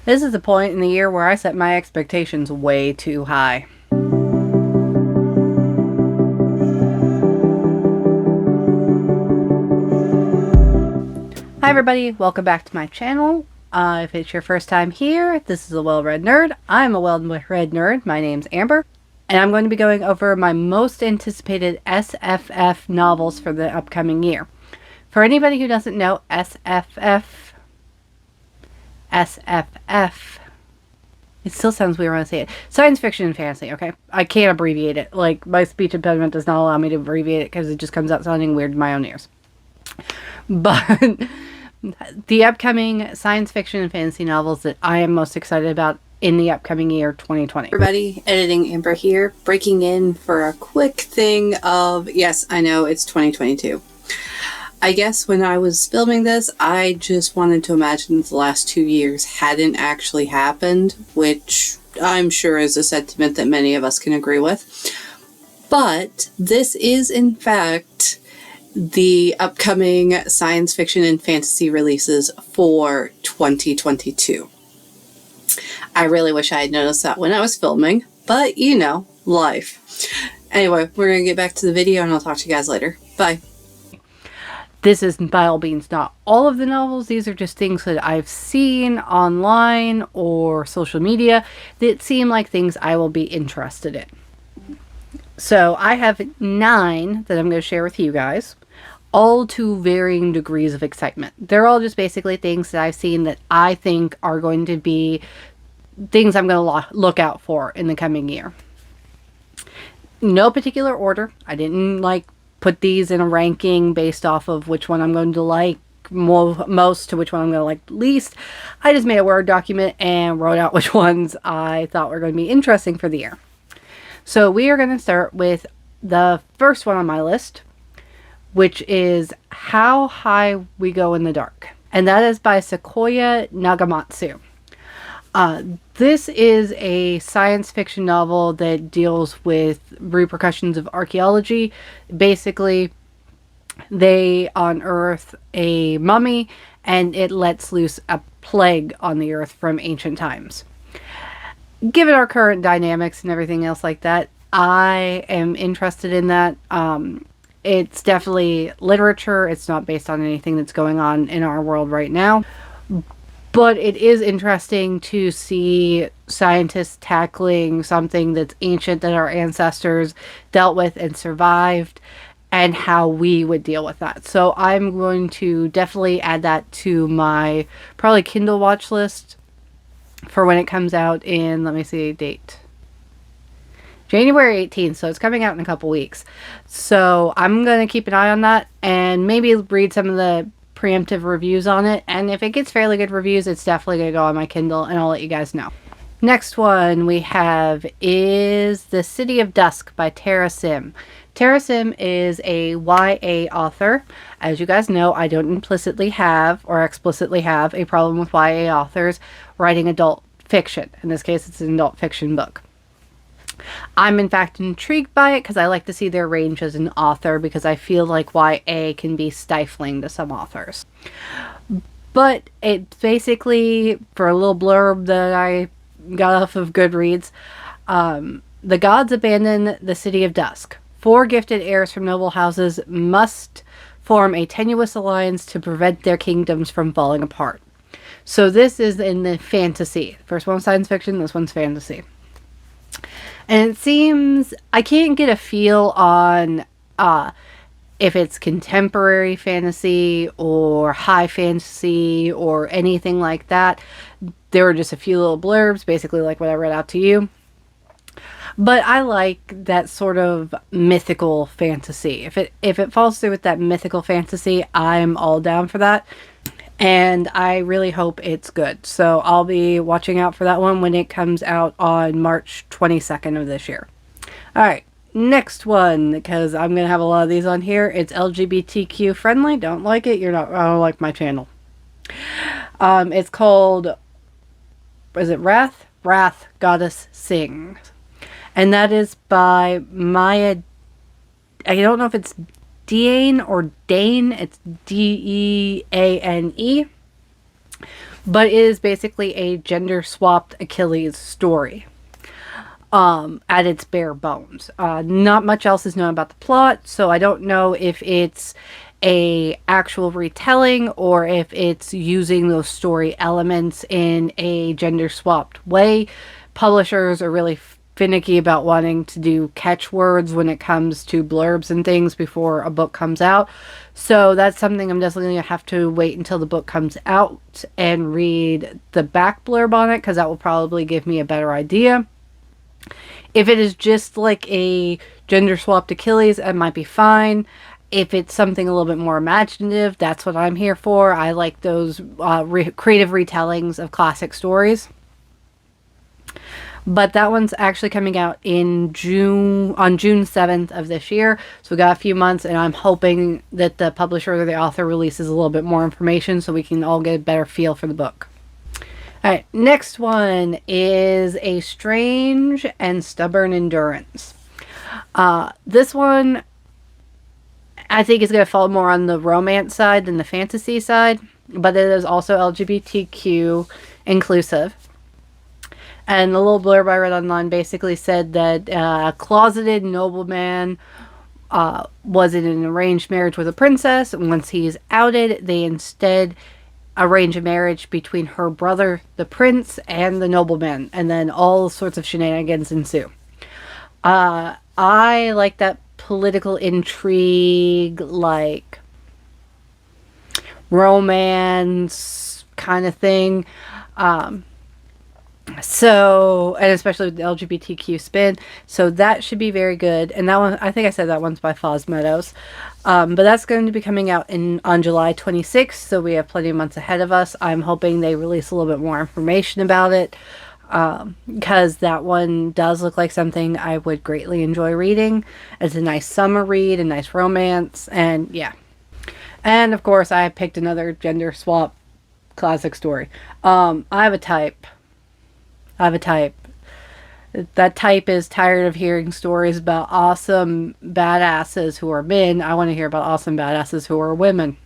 This is the point in the year where I set my expectations way too high. Hi everybody, welcome back to my channel. If it's your first time here, this is a well-read nerd. I'm a well-read nerd. My name's Amber, and I'm going to be going over my most anticipated SFF novels for the upcoming year. For anybody who doesn't know, SFF, it still sounds weird when I say it. Science fiction and fantasy, okay? I can't abbreviate it. Like, my speech impediment does not allow me to abbreviate it because it just comes out sounding weird in my own ears. But the upcoming science fiction and fantasy novels that I am most excited about in the upcoming year, 2020. Everybody, Editing Amber here, breaking in for a quick thing of, yes, I know it's 2022. I guess when I was filming this, I just wanted to imagine the last 2 years hadn't actually happened, which I'm sure is a sentiment that many of us can agree with. But this is, in fact, the upcoming science fiction and fantasy releases for 2022. I really wish I had noticed that when I was filming, but you know, life. Anyway, we're going to get back to the video and I'll talk to you guys later. Bye. This is by all means not all of the novels. These are just things that I've seen online or social media that seem like things I will be interested in. So I have 9 that I'm going to share with you guys, all to varying degrees of excitement. They're all just basically things that I've seen that I think are going to be things I'm going to look out for in the coming year. No particular order. I didn't put these in a ranking based off of which one I'm going to like most to which one I'm going to like least. I just made a Word document and wrote out which ones I thought were going to be interesting for the year. So we are going to start with the first one on my list, which is How High We Go in the Dark. And that is by Sequoia Nagamatsu. This is a science fiction novel that deals with repercussions of archaeology. Basically, they unearth a mummy and it lets loose a plague on the earth from ancient times. Given our current dynamics and everything else like that, I am interested in that. It's definitely literature. It's not based on anything that's going on in our world right now. But it is interesting to see scientists tackling something that's ancient that our ancestors dealt with and survived, and how we would deal with that. So I'm going to definitely add that to my probably Kindle watch list for when it comes out in, let me see, date. January 18th, so it's coming out in a couple weeks. So I'm going to keep an eye on that and maybe read some of the preemptive reviews on it, and if it gets fairly good reviews, it's definitely going to go on my Kindle, and I'll let you guys know. Next one we have is The City of Dusk by Tara Sim. Tara Sim is a YA author. As you guys know, I don't implicitly have or explicitly have a problem with YA authors writing adult fiction. In this case, it's an adult fiction book. I'm in fact intrigued by it because I like to see their range as an author, because I feel like YA can be stifling to some authors. But it's basically, for a little blurb that I got off of Goodreads, the gods abandon the city of Dusk. 4 gifted heirs from noble houses must form a tenuous alliance to prevent their kingdoms from falling apart. So this is in the fantasy. First one's science fiction, this one's fantasy. And it seems, I can't get a feel on if it's contemporary fantasy or high fantasy or anything like that. There were just a few little blurbs, basically like what I read out to you. But I like that sort of mythical fantasy. If it falls through with that mythical fantasy, I'm all down for that. And I really hope it's good. So I'll be watching out for that one when it comes out on March 22nd of this year. Alright, next one, because I'm going to have a lot of these on here. It's LGBTQ friendly. Don't like it? I don't like my channel. It's called, is it Wrath? Wrath, Goddess Sings. And that is by Maya, I don't know if it's Deane or Dane. It's Deane. but it is basically a gender swapped Achilles story. At its bare bones. Not much else is known about the plot, so I don't know if it's a actual retelling or if it's using those story elements in a gender swapped way. Publishers are really finicky about wanting to do catchwords when it comes to blurbs and things before a book comes out. So that's something I'm definitely going to have to wait until the book comes out and read the back blurb on it, because that will probably give me a better idea. If it is just like a gender swapped Achilles, it might be fine. If it's something a little bit more imaginative, that's what I'm here for. I like those creative retellings of classic stories. But that one's actually coming out in June, on June 7th of this year. So we got a few months, and I'm hoping that the publisher or the author releases a little bit more information so we can all get a better feel for the book. Alright, next one is A Strange and Stubborn Endurance. This one, I think, is going to fall more on the romance side than the fantasy side, but it is also LGBTQ inclusive. And the little blurb I read online basically said that a closeted nobleman was in an arranged marriage with a princess. Once he's outed, they instead arrange a marriage between her brother, the prince, and the nobleman, and then all sorts of shenanigans ensue. I like that political intrigue, like romance kind of thing. So, and especially with the LGBTQ spin, so that should be very good. And that one, I think I said that one's by Meadows. But that's going to be coming out on July 26th, so we have plenty of months ahead of us. I'm hoping they release a little bit more information about it, because that one does look like something I would greatly enjoy reading. It's a nice summer read, a nice romance, and yeah. And of course, I picked another gender swap classic story. I have a type. That type is tired of hearing stories about awesome badasses who are men. I want to hear about awesome badasses who are women.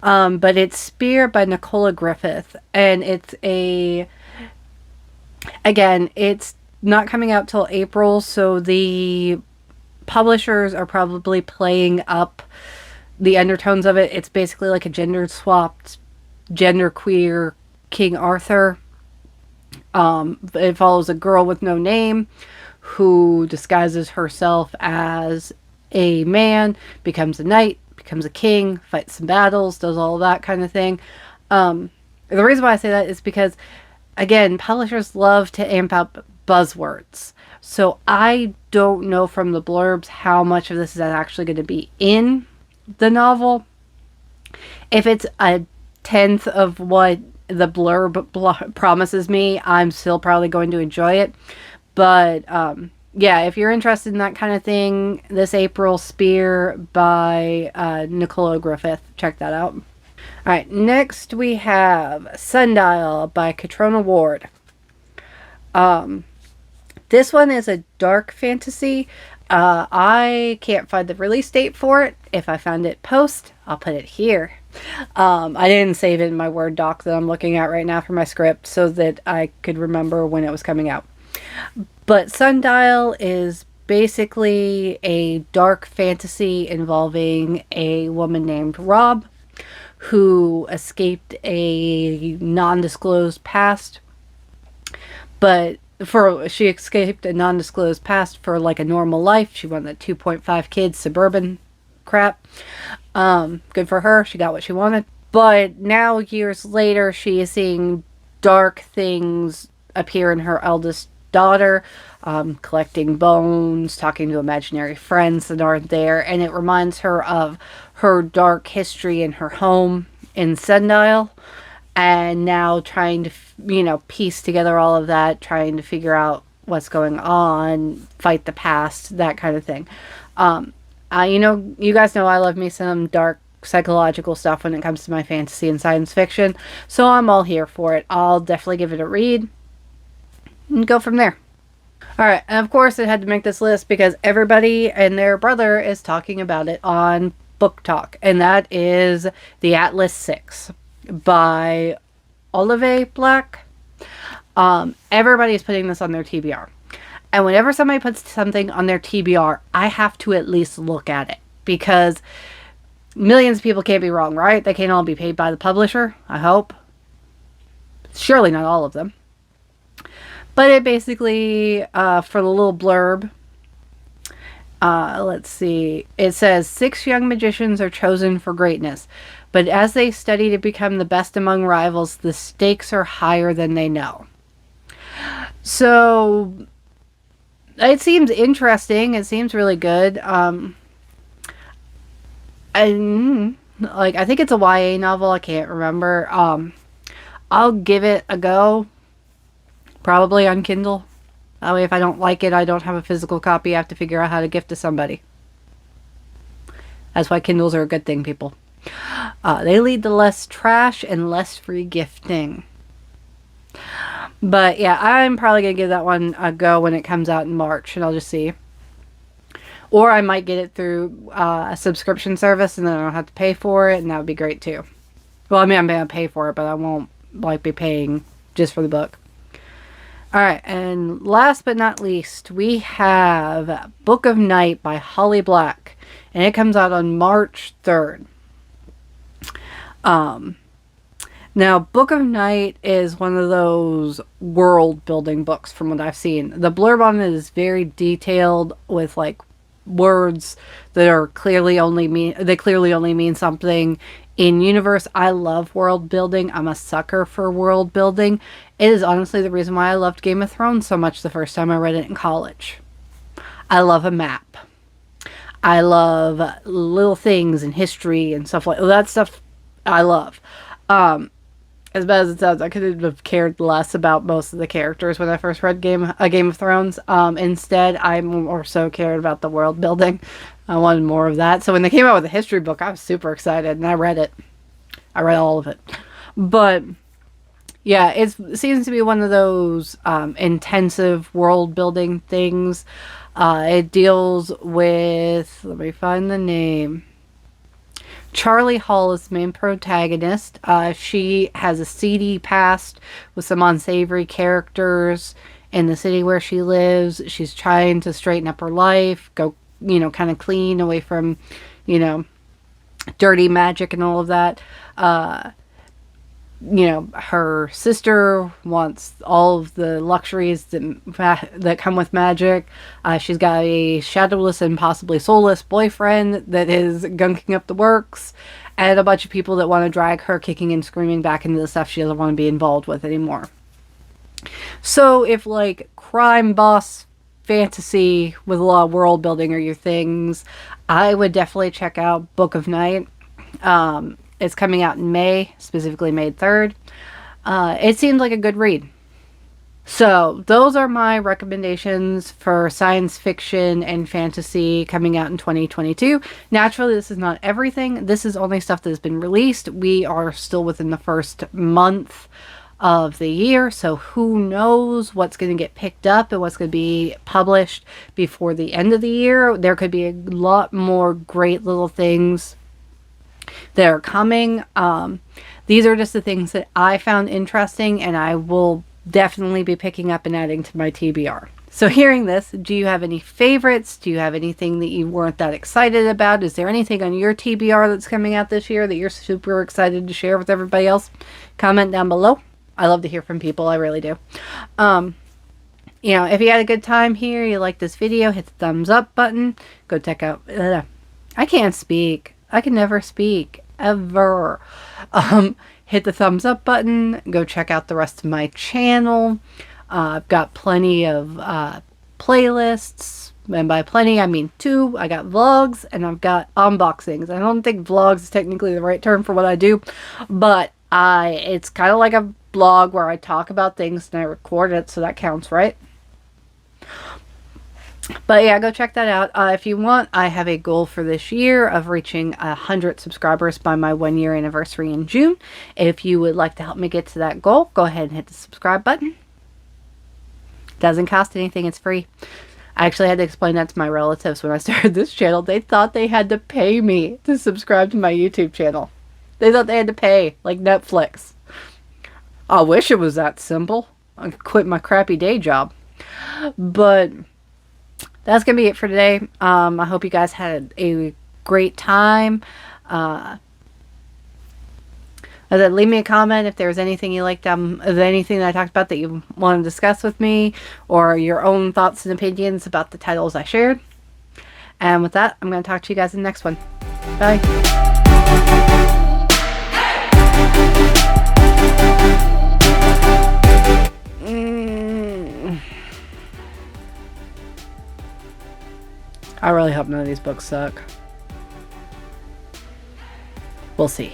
But it's Spear by Nicola Griffith. And it's it's not coming out till April, so the publishers are probably playing up the undertones of it. It's basically like a gender swapped, genderqueer King Arthur. It follows a girl with no name who disguises herself as a man, becomes a knight, becomes a king, fights some battles, does all that kind of thing. The reason why I say that is because, again, publishers love to amp up buzzwords. So I don't know from the blurbs how much of this is actually going to be in the novel. If it's a tenth of what the blurb promises me, I'm still probably going to enjoy it. But yeah, if you're interested in that kind of thing, this April, Spear by Nicola Griffith, check that out. Alright, next we have Sundial by Catriona Ward. This one is a dark fantasy. I can't find the release date for it. If I find it post, I'll put it here. I didn't save it in my Word doc that I'm looking at right now for my script so that I could remember when it was coming out. But Sundial is basically a dark fantasy involving a woman named Rob who escaped a non-disclosed past. But she escaped a non-disclosed past for like a normal life. She won the 2.5 kids suburban crap. Good for her. She got what she wanted. But now, years later, she is seeing dark things appear in her eldest daughter, collecting bones, talking to imaginary friends that aren't there, and it reminds her of her dark history in her home in Sundial, and now trying to, piece together all of that, trying to figure out what's going on, fight the past, that kind of thing. You guys know I love me some dark psychological stuff when it comes to my fantasy and science fiction, so I'm all here for it. I'll definitely give it a read and go from there. Alright, and of course it had to make this list because everybody and their brother is talking about it on Book Talk, and that is The Atlas 6 by Olivie black. Everybody's putting this on their TBR. And whenever somebody puts something on their TBR, I have to at least look at it. Because millions of people can't be wrong, right? They can't all be paid by the publisher, I hope. Surely not all of them. But it basically, for the little blurb, let's see. It says, 6 young magicians are chosen for greatness. But as they study to become the best among rivals, the stakes are higher than they know. So, it seems interesting. It seems really good. I think it's a YA novel. I can't remember. I'll give it a go. Probably on Kindle. That way if I don't like it, I don't have a physical copy. I have to figure out how to gift to somebody. That's why Kindles are a good thing, people. They lead to less trash and less free gifting. But yeah, I'm probably going to give that one a go when it comes out in March. And I'll just see. Or I might get it through a subscription service and then I don't have to pay for it. And that would be great too. Well, I mean, I'm going to pay for it, but I won't be paying just for the book. Alright, and last but not least, we have Book of Night by Holly Black. And it comes out on March 3rd. Now, Book of Night is one of those world-building books from what I've seen. The blurb on it is very detailed with, words that are clearly only mean something. In universe, I love world building. I'm a sucker for world building. It is honestly the reason why I loved Game of Thrones so much the first time I read it in college. I love a map. I love little things and history and stuff like that. Stuff I love. As bad as it sounds, I could have cared less about most of the characters when I first read Game of Thrones. Instead, I more so cared about the world building. I wanted more of that. So when they came out with a history book, I was super excited, and I read it. I read all of it. But yeah, it seems to be one of those intensive world building things. It deals with, let me find the name. Charlie Hall is the main protagonist. She has a seedy past with some unsavory characters in the city where she lives. She's trying to straighten up her life, go, kind of clean away from, dirty magic and all of that. Her sister wants all of the luxuries that come with magic. She's got a shadowless and possibly soulless boyfriend that is gunking up the works, and a bunch of people that want to drag her kicking and screaming back into the stuff she doesn't want to be involved with anymore. So if crime boss fantasy with a lot of world building are your things, I would definitely check out Book of Night. It's coming out in May, specifically May 3rd. It seemed like a good read. So, those are my recommendations for science fiction and fantasy coming out in 2022. Naturally, this is not everything. This is only stuff that has been released. We are still within the first month of the year, so who knows what's going to get picked up and what's going to be published before the end of the year. There could be a lot more great little things that are coming. These are just the things that I found interesting, and I will definitely be picking up and adding to my TBR. So hearing this, do you have any favorites? Do you have anything that you weren't that excited about? Is there anything on your TBR that's coming out this year that you're super excited to share with everybody else? Comment down below. I love to hear from people. I really do. If you had a good time here, you like this video, hit the thumbs up button. Go check out... I can't speak. I can never speak. Ever. Hit the thumbs up button. Go check out the rest of my channel. I've got plenty of playlists. And by plenty, I mean 2. I got vlogs and I've got unboxings. I don't think vlogs is technically the right term for what I do. But it's kind of like a blog where I talk about things and I record it. So that counts, right? But yeah, go check that out. If you want, I have a goal for this year of reaching 100 subscribers by my 1-year anniversary in June. If you would like to help me get to that goal, go ahead and hit the subscribe button. Doesn't cost anything. It's free. I actually had to explain that to my relatives when I started this channel. They thought they had to pay me to subscribe to my YouTube channel. They thought they had to pay, like Netflix. I wish it was that simple. I quit my crappy day job. But that's going to be it for today. I hope you guys had a great time. Leave me a comment if there's anything you liked, anything that I talked about that you want to discuss with me, or your own thoughts and opinions about the titles I shared. And with that, I'm going to talk to you guys in the next one. Bye. I really hope none of these books suck. We'll see.